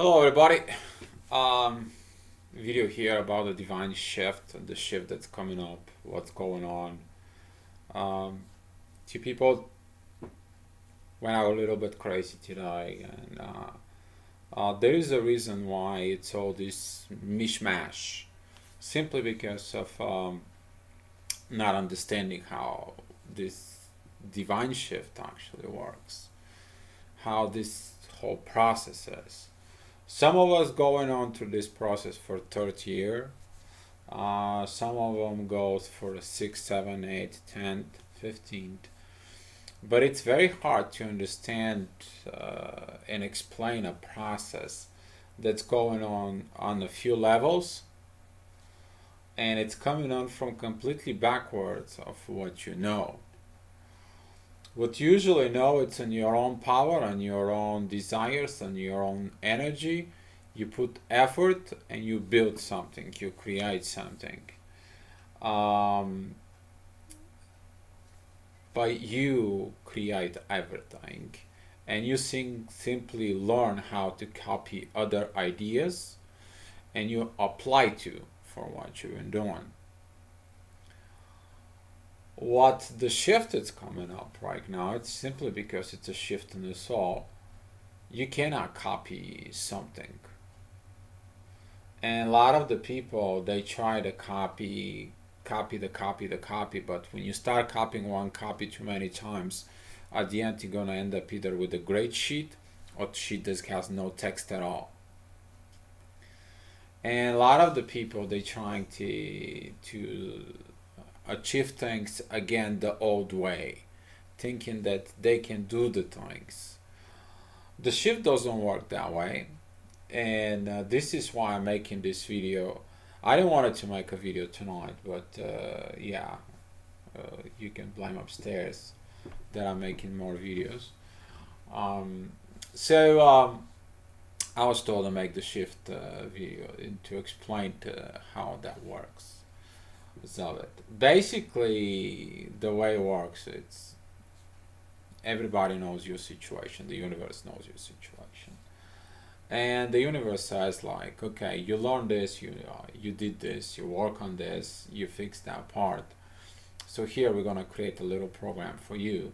Hello everybody. Um, Video here about the divine shift and the shift that's coming up, what's going on. Um, Two people went out a little bit crazy today, and there is a reason why it's all this mishmash, simply because of not understanding how this divine shift actually works, how this whole process is. Some of us going on through this process for 30 years. Some of them goes for 6, 7, 8, 10, 15. But it's very hard to understand and explain a process that's going on a few levels, and it's coming on from completely backwards of what you know. What you usually know, it's in your own power and your own desires and your own energy. You put effort and you build something, you create something. Um, but you create everything, and you simply learn how to copy other ideas and you apply to for what you've been doing. What the shift is coming up right now, it's simply because it's a shift in the soul. You cannot copy something, and a lot of the people, they try to copy, but when you start copying one copy too many times, at the end you're gonna end up either with a great sheet or a sheet that has no text at all. And a lot of the people, they trying to achieve things again the old way, thinking that they can do the things. The shift doesn't work that way, and this is why I'm making this video. I didn't want to make a video tonight, but yeah, you can blame upstairs that I'm making more videos. Um, so I was told to make the shift video to explain how that works. So basically, the way it works, it's everybody knows your situation. The universe knows your situation, and the universe says like, okay, you learned this, you did this, you work on this, you fixed that part. So here we're gonna create a little program for you.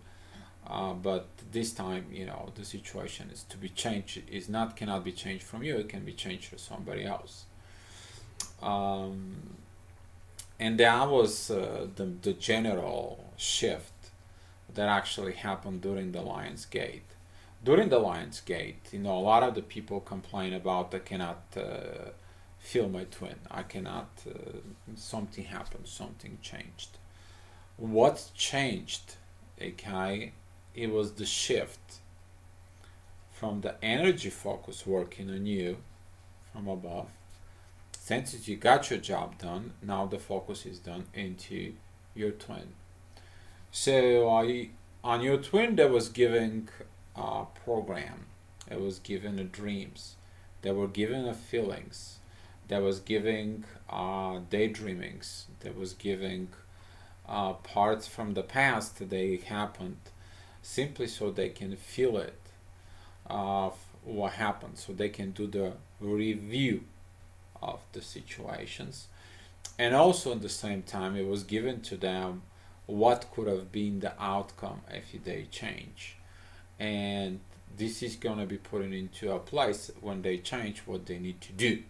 But this time, the situation is to be changed. Is not cannot be changed from you. It can be changed for somebody else. Um, and that was the general shift that actually happened during the Lions Gate. During the Lions Gate, a lot of the people complain about, I cannot feel my twin. I cannot. Something happened. Something changed. What changed? Okay, it was the shift from the energy focus working on you from above. Since you got your job done, now the focus is done into your twin. So on your twin, there was giving a program, it was given a dreams, they were given a feelings, there was giving daydreamings, there was giving parts from the past that they happened, simply so they can feel it of what happened, so they can do the review of the situations. And also at the same time, it was given to them what could have been the outcome if they change, and this is going to be put into a place when they change what they need to do.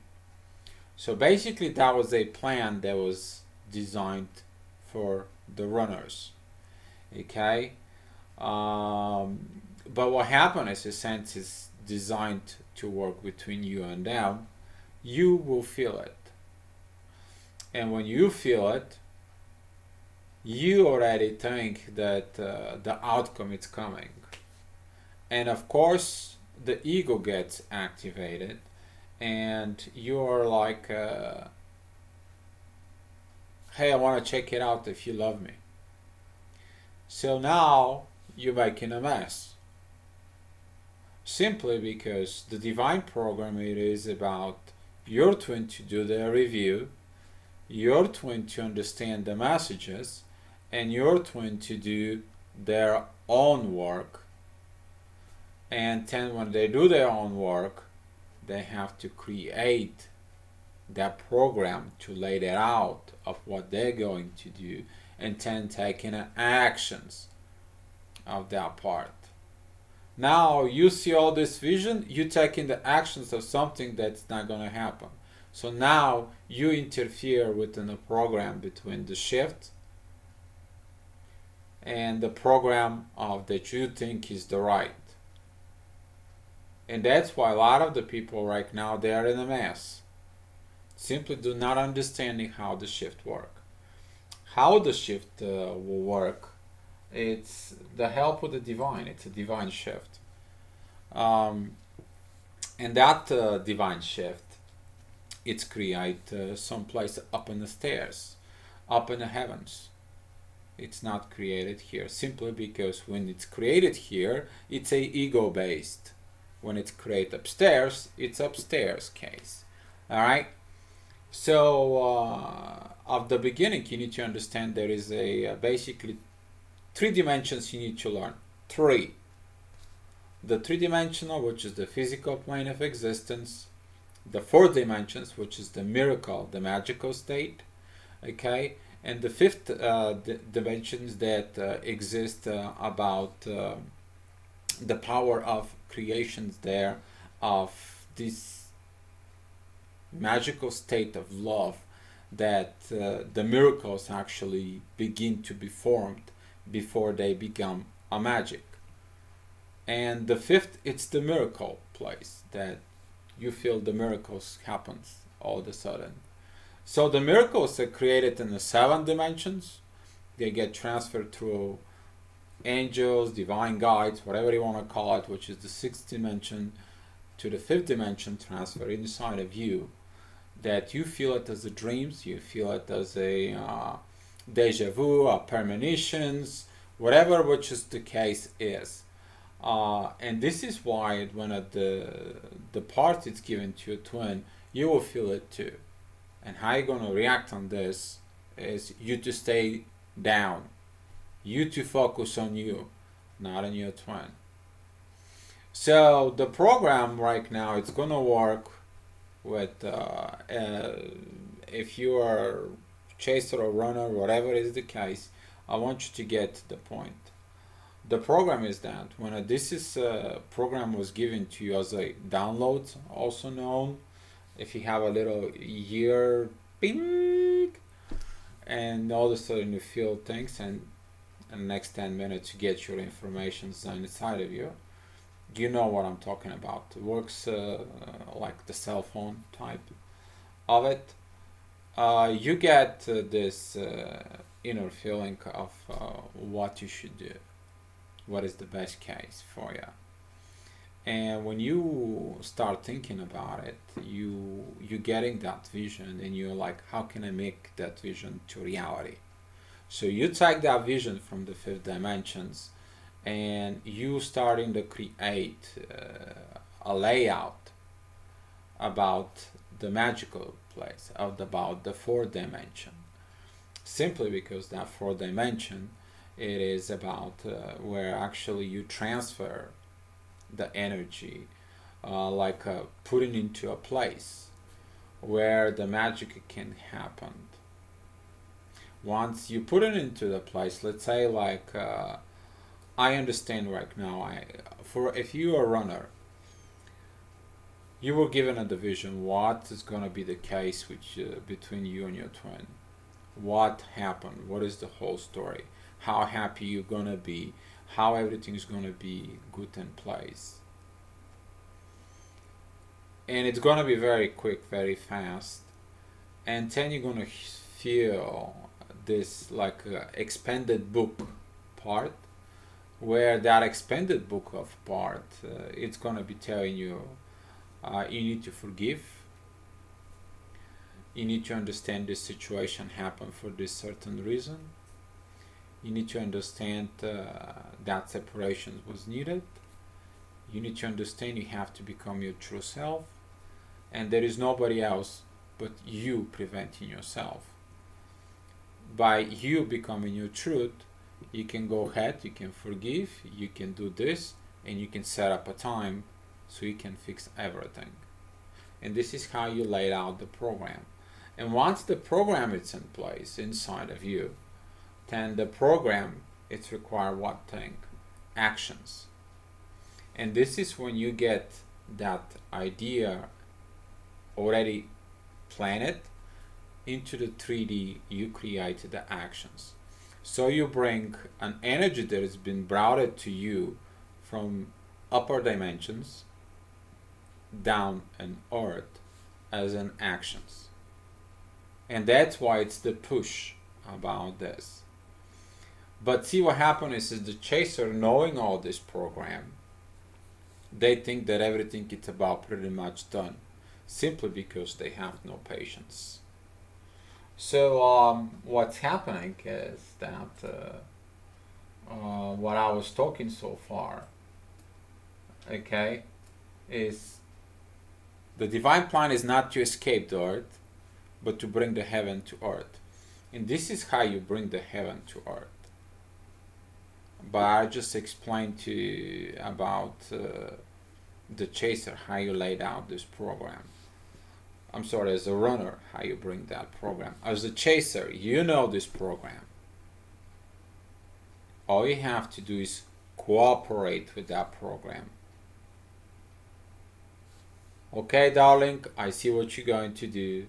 So basically that was a plan that was designed for the runners. Okay, but what happened is, a sense is designed to work between you and them. You will feel it, and when you feel it, you already think that the outcome is coming, and of course the ego gets activated, and you're like, hey, I want to check it out if you love me. So now you're making a mess, simply because the divine program, it is about your twin to do their review, your twin to understand the messages, and your twin to do their own work. And then when they do their own work, they have to create that program to lay it out of what they're going to do, and then taking actions of that part. Now you see all this vision, you taking the actions of something that's not going to happen. So now you interfere within the program between the shift and the program of that you think is the right. And that's why a lot of the people right now, they are in a mess, simply do not understanding how the shift work. How the shift will work, it's the help of the divine. It's a divine shift, and that divine shift, it's create someplace up in the stairs, up in the heavens. It's not created here, simply because when it's created here, it's a ego based. When it's created upstairs, it's upstairs case. All right. So of the beginning, you need to understand there is a basically 3 dimensions you need to learn. 3. The 3-dimensional, which is the physical plane of existence. The 4 dimensions, which is the miracle, the magical state. Okay. And the 5th dimensions that exist about the power of creations there, of this magical state of love, that the miracles actually begin to be formed before they become a magic. And the 5th, it's the miracle place, that you feel the miracles happens all of a sudden. So the miracles are created in the 7 dimensions. They get transferred through angels, divine guides, whatever you want to call it, which is the 6th dimension, to the 5th dimension, transfer inside of you, that you feel it as a dreams, you feel it as a deja vu, a premonitions, whatever which is the case is. And this is why when the part is given to your twin, you will feel it too. And how you're going to react on this is you to stay down, you to focus on you, not on your twin. So the program right now, it's going to work with if you are chaser or runner, whatever is the case, I want you to get to the point. The program is that when this program was given to you as a download, also known, if you have a little ear ping, and all of a sudden you feel things, and in the next 10 minutes you get your information inside of you. You know what I'm talking about. It works like the cell phone type of it. You get this inner feeling of what you should do, what is the best case for you. And when you start thinking about it, you're getting that vision, and you're like, how can I make that vision to reality? So you take that vision from the 5th dimensions, and you starting to create a layout about the magical place, about the 4th dimension. Simply because that 4th dimension, it is about where actually you transfer the energy, like putting into a place where the magic can happen. Once you put it into the place, let's say like I understand right now, if you are a runner, you were given a division, what is going to be the case between you and your twin? What happened? What is the whole story? How happy you're going to be? How everything's going to be good in place? And it's going to be very quick, very fast. And then you're going to feel this like expanded book part, where that expanded book of part, it's going to be telling you, you need to forgive. You need to understand this situation happened for this certain reason. You need to understand that separation was needed. You need to understand you have to become your true self. And there is nobody else but you preventing yourself. By you becoming your truth, you can go ahead, you can forgive, you can do this, and you can set up a time so you can fix everything. And this is how you laid out the program. And once the program is in place inside of you, then the program, it's require what thing? Actions. And this is when you get that idea already planned into the 3D, you create the actions. So you bring an energy that has been brought to you from upper dimensions down on earth as an actions. And that's why it's the push about this. But see what happens is the chaser, knowing all this program, they think that everything is about pretty much done, simply because they have no patience. So what's happening is that what I was talking so far, okay, is the divine plan is not to escape the earth, but to bring the heaven to earth. And this is how you bring the heaven to earth. But I just explained to you about the chaser, how you laid out this program. I'm sorry, as a runner, how you bring that program. As a chaser, you know this program. All you have to do is cooperate with that program. Okay, darling, I see what you're going to do.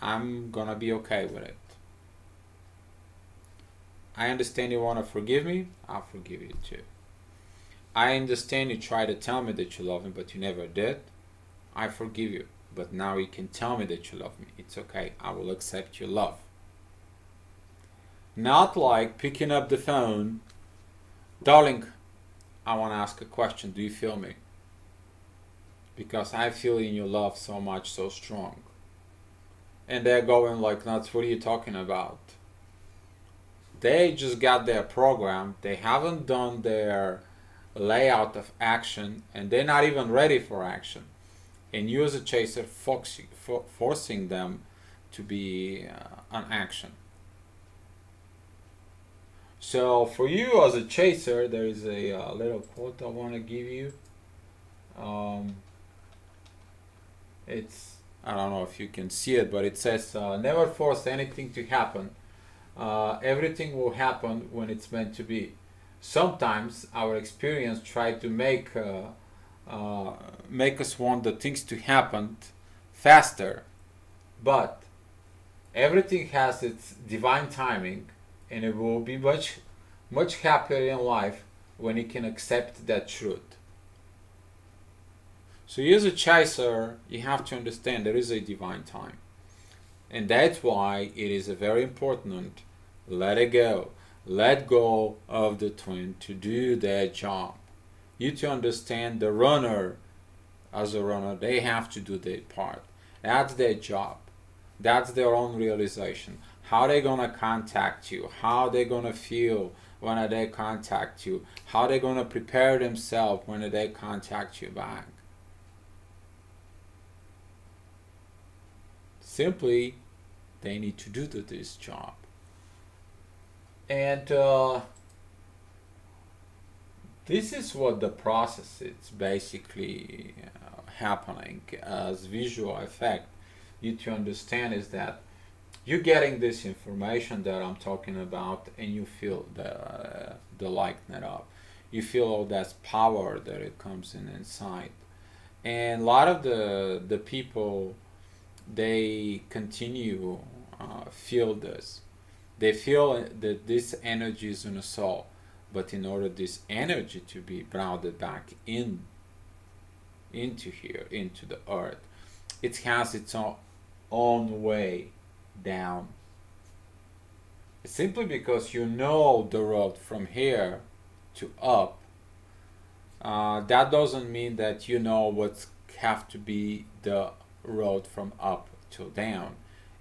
I'm gonna be okay with it. I understand you want to forgive me. I'll forgive you too. I understand you try to tell me that you love me, but you never did. I forgive you. But now you can tell me that you love me. It's okay. I will accept your love. Not like picking up the phone. Darling, I want to ask a question. Do you feel me? Because I feel in your love so much, so strong. And they're going like nuts. What are you talking about? They just got their program. They haven't done their layout of action, and they're not even ready for action. And you as a chaser forcing them to be on action. So for you as a chaser, there is a little quote I want to give you. It's, I don't know if you can see it, but it says, never force anything to happen. Everything will happen when it's meant to be. Sometimes our experience tries to make us want the things to happen faster, but everything has its divine timing, and it will be much happier in life when you can accept that truth. So you as a chaser, you have to understand there is a divine time, and that's why it is a very important. Let it go. Let go of the twin to do their job. You to understand the runner, as a runner, they have to do their part. That's their job. That's their own realization. How they gonna contact you, how they gonna feel when they contact you, how they gonna prepare themselves when they contact you back. Simply, they need to do this job. And this is what the process is basically happening as visual effect. You to understand is that you're getting this information that I'm talking about, and you feel the likeness of. You feel all that power that it comes in inside. And a lot of the people, they continue feel this. They feel that this energy is in the soul, but in order this energy to be grounded back into here, into the earth, it has its own way down. Simply because you know the road from here to up, that doesn't mean that you know what's have to be the road from up to down,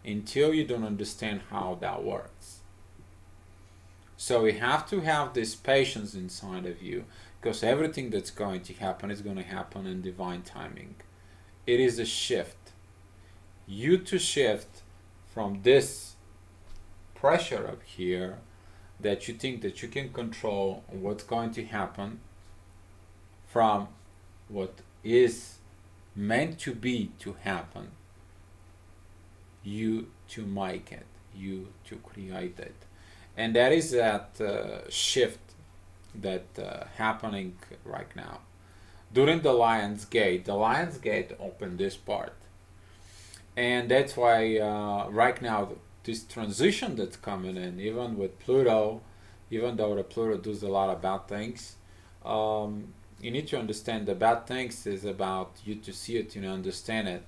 until you don't understand how that works. So you have to have this patience inside of you, because everything that's going to happen is going to happen in divine timing. It is a shift. You to shift from this pressure up here that you think that you can control what's going to happen, from what is meant to be to happen, you to make it, you to create it. And that is that shift that happening right now. During the Lions Gate, opened this part. And that's why right now this transition that's coming in, even with Pluto, even though the Pluto does a lot of bad things, you need to understand the bad things is about you to see it, you know, understand it,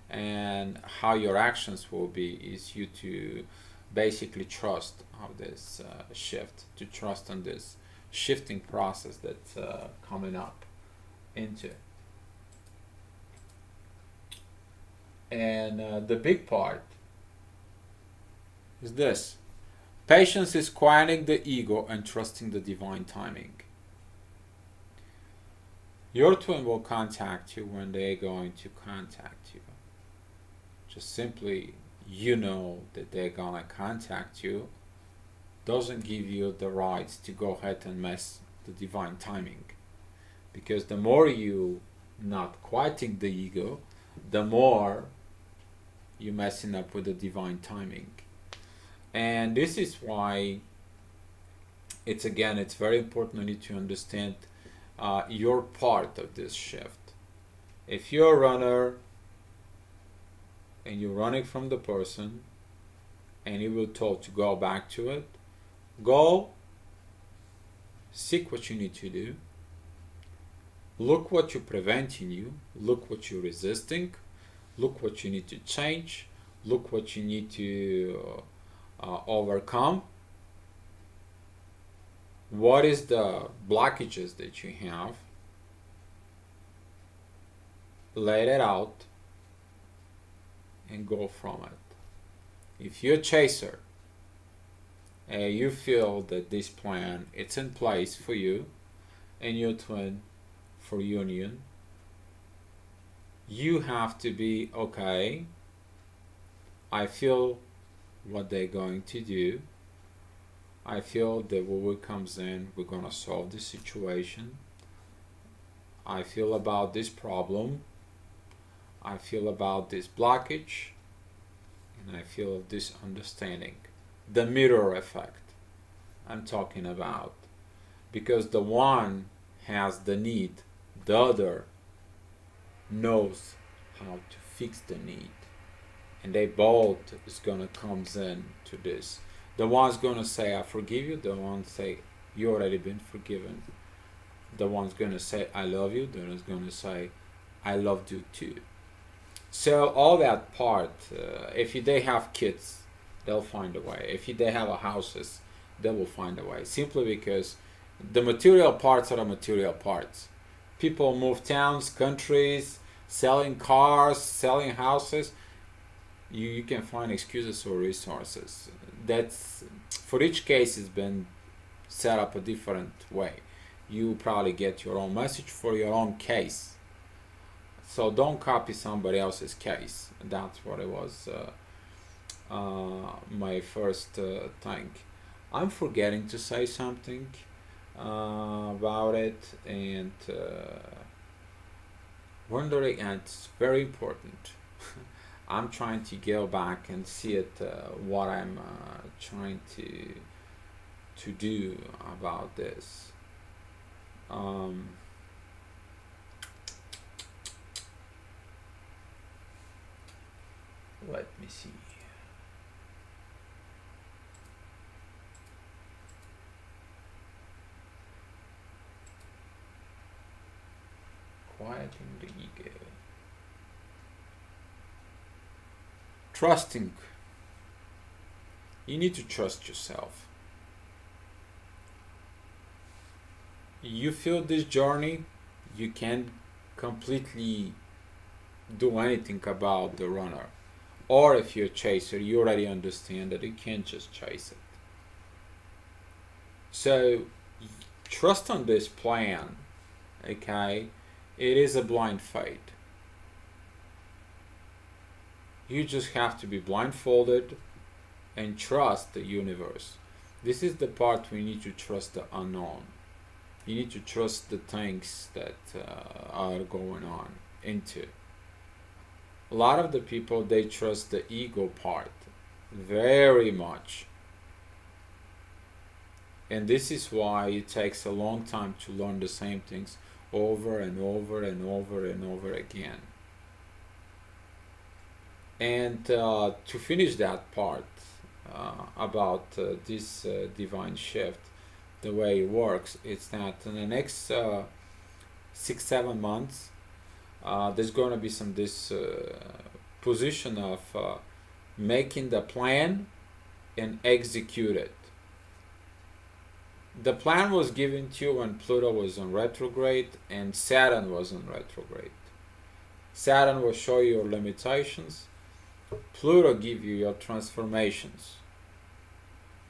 and how your actions will be is you to basically trust of this shift, to trust on this shifting process that's coming up into. And the big part is this: patience is quieting the ego and trusting the divine timing. Your twin will contact you when they're going to contact you. Just simply, you know that they're gonna contact you doesn't give you the right to go ahead and mess the divine timing. Because the more you not quieting the ego, the more you messing up with the divine timing. And this is why it's very important. You need to understand your part of this shift. If you're a runner and you're running from the person and you were told to go back to it, go seek what you need to do, look what you're preventing you, look what you're resisting, look what you need to change, look what you need to overcome. What is the blockages that you have? Let it out and go from it. If you're a chaser and you feel that this plan it's in place for you and your twin for union, you have to be okay. I feel what they're going to do. I feel that when it comes in, we're gonna solve this situation. I feel about this problem. I feel about this blockage. And I feel of this understanding. The mirror effect I'm talking about. Because the one has the need, the other knows how to fix the need. And they both is gonna comes in to this. The one's gonna say I forgive you, the one say you already been forgiven. The one's gonna say I love you, the one's gonna say I loved you too. So all that part, if they have kids, they'll find a way. If they have a houses, they will find a way. Simply because the material parts are the material parts. People move towns, countries, selling cars, selling houses. You can find excuses or resources. That's for each case has been set up a different way. You probably get your own message for your own case. So don't copy somebody else's case. That's what it was. My first thing. I'm forgetting to say something about it, and wondering, and it's very important. I'm trying to go back and see it what I'm trying to do about this. Let me see. Quieting the ego. Trusting. You need to trust yourself. You feel this journey, you can't completely do anything about the runner. Or if you're a chaser, you already understand that you can't just chase it. So trust on this plan, okay? It is a blind fate. You just have to be blindfolded and trust the universe. This is the part we need to trust the unknown. You need to trust the things that are going on into. A lot of the people, they trust the ego part very much. And this is why it takes a long time to learn the same things over and over and over and over again. And to finish that part about this divine shift, the way it works, it's that in the next 6-7 months, there's going to be this position of making the plan and execute it. The plan was given to you when Pluto was on retrograde and Saturn was on retrograde. Saturn will show you your limitations. Pluto give you your transformations.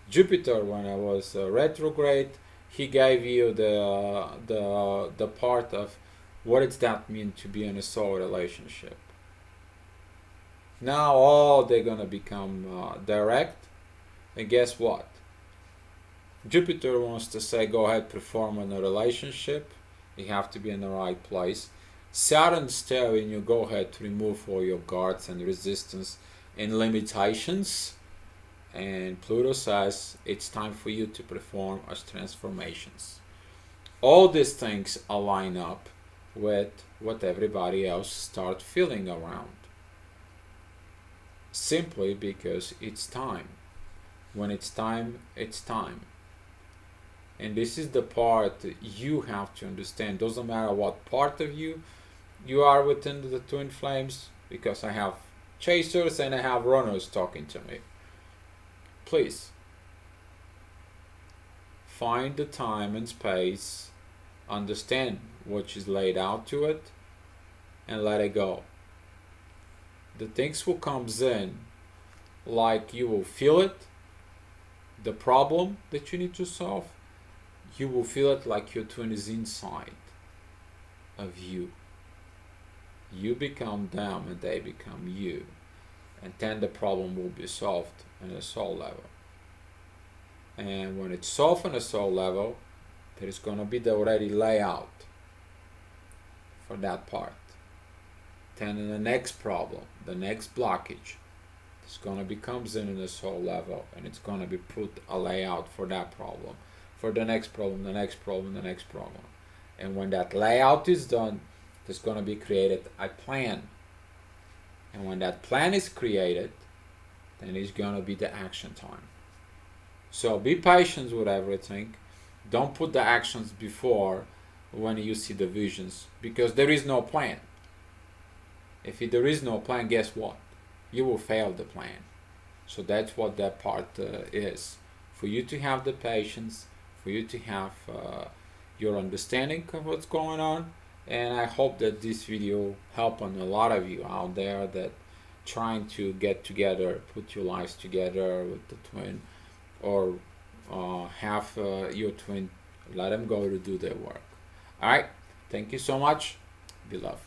Jupiter, when I was retrograde, he gave you the part of what does that mean to be in a soul relationship. Now all they're gonna become direct, and guess what? Jupiter wants to say, go ahead, perform in a relationship. You have to be in the right place. Saturn's telling you, go ahead, to remove all your guards and resistance and limitations. And Pluto says, it's time for you to perform as transformations. All these things align up with what everybody else start feeling around. Simply because it's time. When it's time, it's time. And this is the part that you have to understand. Doesn't matter what part of you are within the twin flames, because I have chasers and I have runners talking to me. Please find the time and space, understand what is laid out to it, and let it go. The things will comes in, like you will feel it, the problem that you need to solve, you will feel it like your twin is inside of you. You become them and they become you. And then the problem will be solved on a soul level. And when it's solved on a soul level, there is going to be the already layout for that part. Then in the next problem, the next blockage, it's going to be comes in the soul level, and it's going to be put a layout for that problem, for the next problem, the next problem, the next problem. And when that layout is done, there's going to be created a plan. And when that plan is created, then it's going to be the action time. So be patient with everything. Don't put the actions before when you see the visions, because there is no plan. If there is no plan, guess what? You will fail the plan. So that's what that part is. For you to have the patience, for you to have your understanding of what's going on. And I hope that this video helped on a lot of you out there that trying to get together, put your lives together with the twin, or have your twin, let them go to do their work. All right. Thank you so much. Be loved.